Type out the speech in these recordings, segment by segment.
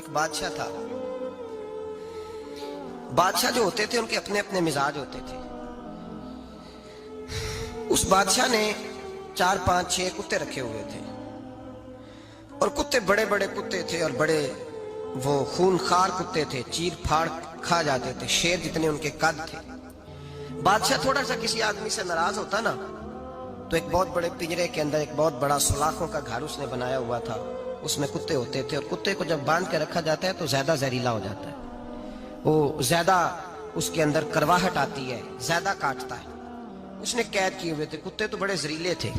ایک بادشاہ تھا. بادشاہ جو ہوتے تھے ان کے اپنے اپنے مزاج ہوتے تھے. اس بادشاہ نے 4 5 6 کتے رکھے ہوئے تھے اور کتے بڑے بڑے کتے تھے اور بڑے وہ خون خار کتے تھے, چیر پھاڑ کھا جاتے تھے, شیر جتنے ان کے قد تھے. بادشاہ تھوڑا سا کسی آدمی سے ناراض ہوتا نا تو ایک بہت بڑے پنجرے کے اندر ایک بہت بڑا سلاخوں کا گھر اس نے بنایا ہوا تھا. اس میں کتے ہوتے تھے اور کتے کو جب باندھ کے رکھا جاتا ہے تو زیادہ زہریلا ہو جاتا ہے, وہ زیادہ اس کے اندر کرواہٹ آتی ہے, زیادہ کاٹتا ہے. اس نے قید کیے ہوئے تھے. کتے تو بڑے زہریلے تھے.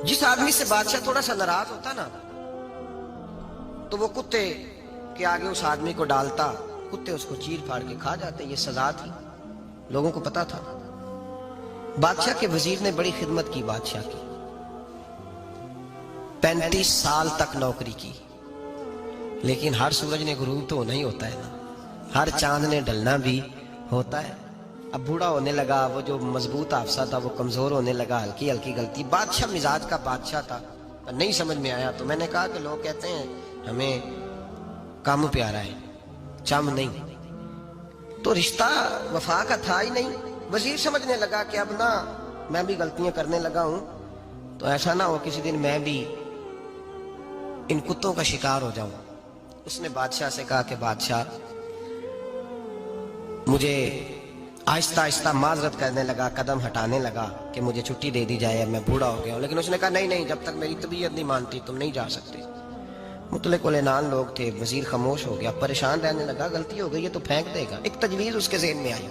جس آدمی سے بادشاہ تھوڑا سا ناراض ہوتا نا تو وہ کتے کے آگے اس آدمی کو ڈالتا, کتے اس کو چیر پھاڑ کے کھا جاتے. یہ سزا تھی, لوگوں کو پتا تھا. بادشاہ کے وزیر نے بڑی خدمت کی بادشاہ کی, 35 سال تک نوکری کی. لیکن ہر سورج نے غروب تو ہونا ہی ہوتا ہے نا, ہر چاند نے ڈھلنا بھی ہوتا ہے. اب بوڑھا ہونے لگا, وہ جو مضبوط حافظہ تھا وہ کمزور ہونے لگا, ہلکی ہلکی غلطی. بادشاہ مزاج کا بادشاہ تھا, نہیں سمجھ میں آیا تو میں نے کہا کہ لوگ کہتے ہیں ہمیں کام پیارا ہے, چم نہیں. تو رشتہ وفا کا تھا ہی نہیں. وزیر سمجھنے لگا کہ اب نہ میں بھی غلطیاں کرنے لگا ہوں تو ایسا نہ ہو کسی دن میں بھی ان کتوں کا شکار ہو جاؤں. اس نے بادشاہ سے کہا کہ بادشاہ, مجھے آہستہ آہستہ معذرت کرنے لگا, قدم ہٹانے لگا کہ مجھے چھٹی دے دی جائے, میں بوڑھا ہو گیا ہوں. لیکن اس نے کہا نہیں نہیں, جب تک میری طبیعت نہیں مانتی تم نہیں جا سکتے. مطلق العنان لوگ تھے. وزیر خاموش ہو گیا, پریشان رہنے لگا. غلطی ہو گئی ہے تو پھینک دے گا. ایک تجویز اس کے ذہن میں آئی.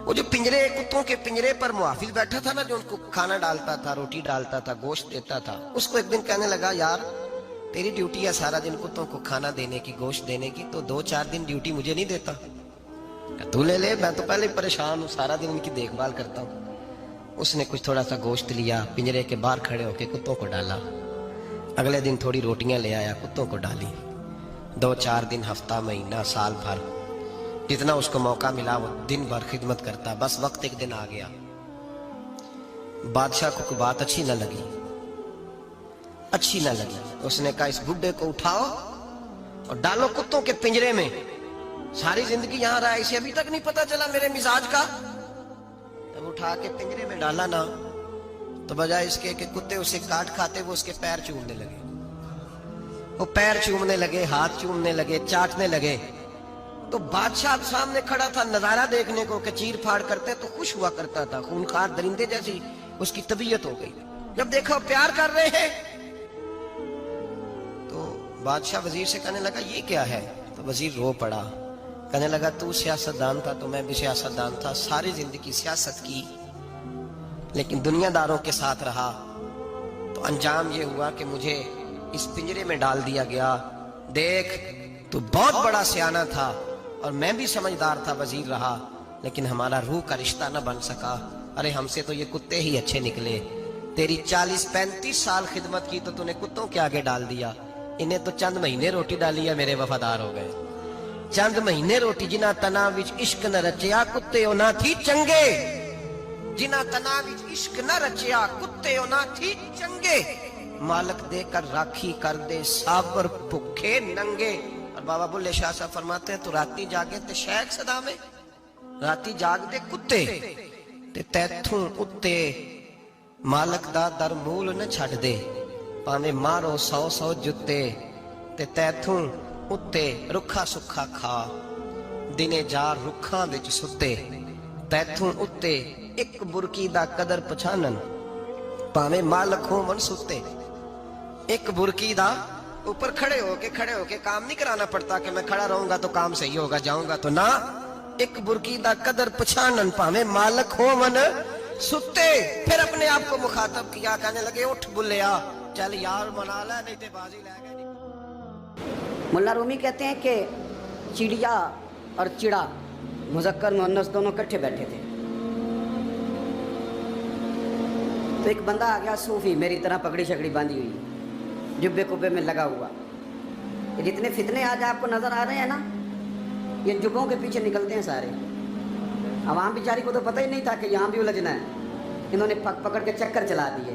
وہ جو پنجرے, کتوں کے پنجرے پر محافظ بیٹھا تھا نا, جو ان کو کھانا ڈالتا تھا, روٹی ڈالتا تھا, گوشت دیتا تھا, اس کو ایک دن کہنے لگا یار تیری ڈیوٹی ہے سارا دن کتوں کو کھانا دینے کی, گوشت دینے کی, تو 2 4 دن ڈیوٹی مجھے نہیں دیتا؟ تو لے لے, میں تو پہلے پریشان ہوں, سارا دن ان کی دیکھ بھال کرتا ہوں. اس نے کچھ تھوڑا سا گوشت لیا, پنجرے کے باہر کھڑے ہو کے کتوں کو ڈالا. اگلے دن تھوڑی روٹیاں لے آیا, کتوں کو ڈالی. 2 4 دن, ہفتہ, مہینہ, سال بھر, جتنا اس کو موقع ملا وہ دن بھر خدمت کرتا. بس وقت ایک دن آ گیا, بادشاہ کو کوئی بات اچھی نہ لگی. اس نے کہا اس بڈھے کو اٹھاؤ اور ڈالو کتوں کے پنجرے میں. ساری زندگی یہاں رہا, اسے ابھی تک نہیں پتا چلا میرے مزاج کا. جب اٹھا کے پنجرے میں ڈالا نا تو بجائے اس کے کہ کتے اسے کاٹ کھاتے, وہ اس کے پیر چومنے لگے. وہ پیر چومنے لگے, ہاتھ چومنے لگے, چاٹنے لگے. تو بادشاہ سامنے کھڑا تھا نظارہ دیکھنے کو کہ چیر پھاڑ کرتے تو خوش ہوا کرتا تھا, خونخوار درندے جیسی اس کی طبیعت ہو گئی. جب دیکھا پیار کر رہے ہیں تو بادشاہ وزیر سے کہنے لگا یہ کیا ہے؟ تو وزیر رو پڑا, کہنے لگا تو سیاستدان تھا تو میں بھی سیاستدان تھا, ساری زندگی سیاست کی لیکن دنیا داروں کے ساتھ رہا, تو انجام یہ ہوا کہ مجھے اس پنجرے میں ڈال دیا گیا. دیکھ تو بہت بڑا سیانہ تھا اور میں بھی سمجھدار تھا, وزیر رہا, لیکن ہمارا روح کا رشتہ نہ بن سکا. ارے ہم سے تو یہ کتے ہی اچھے نکلے. تیری 40 35 سال خدمت کی تو تو نے کتوں کے آگے ڈال دیا. انہیں تو چند مہینے روٹی ڈالی ہے, میرے وفادار ہو گئے. چند مہینے روٹی, جنہ تنا وچ عشق نہ رچیا کتے او نہ تھی چنگے. جنہ تنا وچ عشق نہ رچیا کتے او نہ تھی چنگے. مالک دے کر راکھی کر دے صابر بھکھے ننگے. اور بابا بلے شاہ صاحب فرماتے ہیں تو راتی جاگے تے شیخ صدا میں, راتی جاگ دے کتے تے تیتھوں اتے مالک دا در مول نہ چھڑ دے. پاویں مارو 100 جتے تے تیتھوں اتے رکھا سکھا کھا. دنے جار رکھاں وچ ستے تیتھوں اتے ایک برکی دا قدر پچھانن. پاویں مالک ہو من ستے, ایک برکی دا اوپر کھڑے ہو کے کام نہیں کرانا پڑتا کہ میں کھڑا رہوں گا تو کام صحیح ہوگا, جاؤں گا تو نہ. ایک برکی دا قدر پچھانن پاویں مالک ہو من ستے. پھر اپنے آپ کو مخاطب کیا, کہنے لگے اٹھ بلیا چل یار منا لے نہیں تے بازی لے گئے. مولانا رومی کہتے ہیں کہ چڑیا اور چڑا مذکر مؤنث دونوں کٹھے بیٹھے تھے. تو ایک بندہ آ گیا صوفی, میری طرح پگڑی شکڑی باندھی ہوئی, جبے کبے میں لگا ہوا. یہ جتنے فتنے آج آپ کو نظر آ رہے ہیں نا, یہ جبوں کے پیچھے نکلتے ہیں سارے. عوام بیچاری کو تو پتہ ہی نہیں تھا کہ یہاں بھی الجھنا ہے. انہوں نے پکڑ کے چکر چلا دیے.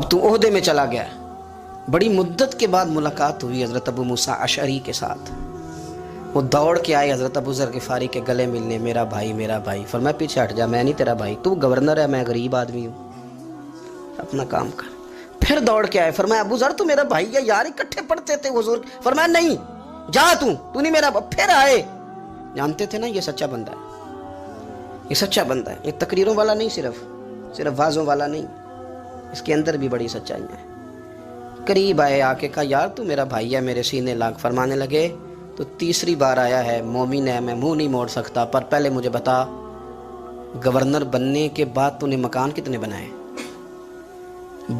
اب تو عہدے میں چلا گیا. بڑی مدت کے بعد ملاقات ہوئی حضرت ابو موسیٰ اشعری کے ساتھ. وہ دوڑ کے آئے حضرت ابو ذر غفاری کے گلے ملنے, میرا بھائی میرا بھائی. فرمایا پیچھے ہٹ جا, میں نہیں تیرا بھائی, تو گورنر ہے, میں غریب آدمی ہوں, اپنا کام کر. پھر دوڑ کے آئے, فرمایا ابو ذر تو میرا بھائی ہے یار, اکٹھے پڑھتے تھے حضور. فرمایا نہیں, جا تو نہیں میرا. پھر آئے, جانتے تھے نا یہ سچا بندہ ہے, یہ سچا بندہ ہے, یہ تقریروں والا نہیں, صرف وعظوں والا نہیں, اس کے اندر بھی بڑی سچائیاں ہیں. قریب آئے, آ کے کہا یار تو میرا بھائی ہے, میرے سینے لاگ. فرمانے لگے تو تیسری بار آیا ہے, مومن ہے, میں منہ نہیں موڑ سکتا, پر پہلے مجھے بتا گورنر بننے کے بعد تو نے مکان کتنے بنائے,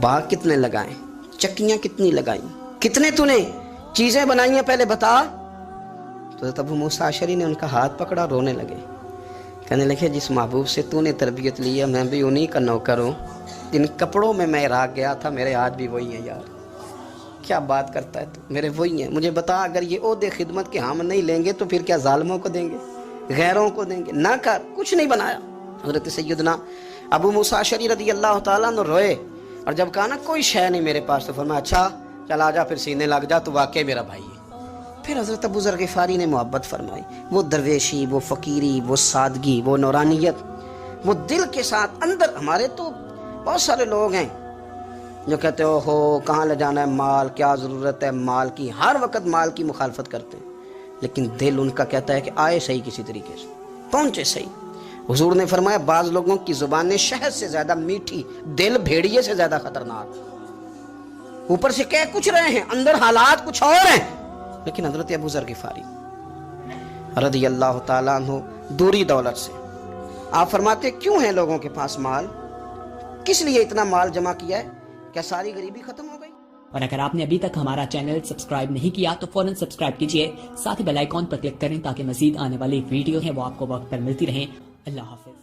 باغ کتنے لگائے, چکیاں کتنی لگائیں, کتنے تو نے چیزیں بنائی ہیں, پہلے بتا. تو ابو موسیٰ اشعری نے ان کا ہاتھ پکڑا, رونے لگے. کہنے لگے جس محبوب سے تو نے تربیت لی ہے میں بھی انہی کا نوکر ہوں. جن کپڑوں میں میں عراق گیا تھا میرے ہاتھ بھی وہی ہیں یار. کیا بات کرتا ہے تو, میرے وہی ہیں. مجھے بتا اگر یہ عہدے خدمت کے ہم نہیں لیں گے تو پھر کیا ظالموں کو دیں گے, غیروں کو دیں گے؟ نہ کر, کچھ نہیں بنایا. حضرت سیدنا ابو موسیٰ اشعری رضی اللہ تعالیٰ عنہ روئے, اور جب کہا نا کوئی شے نہیں میرے پاس, تو فرمایا اچھا چل آ جا, پھر سینے لگ جا, تو واقعی میرا بھائی ہے. پھر حضرت ابو ذر غفاری نے محبت فرمائی. وہ درویشی, وہ فقیری, وہ سادگی, وہ نورانیت, وہ دل کے ساتھ اندر. ہمارے تو بہت سارے لوگ ہیں جو کہتے ہو کہاں لے جانا ہے مال, کیا ضرورت ہے مال کی, ہر وقت مال کی مخالفت کرتے ہیں, لیکن دل ان کا کہتا ہے کہ آئے صحیح, کسی طریقے سے پہنچے صحیح. حضور نے فرمایا بعض لوگوں کی زبانیں شہد سے زیادہ میٹھی, دل بھیڑیے سے زیادہ خطرناک. اوپر سے کہہ کچھ رہے ہیں, اندر حالات کچھ اور ہیں. لیکن حضرت ابو ذر غفاری رضی اللہ تعالیٰ عنہ دوری دولت سے, آپ فرماتے کیوں ہیں لوگوں کے پاس مال, کس لیے اتنا مال جمع کیا ہے, کیا ساری غریبی ختم ہو گئی؟ اور اگر آپ نے ابھی تک ہمارا چینل سبسکرائب نہیں کیا تو فوراً سبسکرائب کیجئے, ساتھ ہی بیل آئیکن پر کلک کریں تاکہ مزید آنے والی ویڈیو ہیں وہ آپ کو وقت پر ملتی رہیں. اللہ حافظ.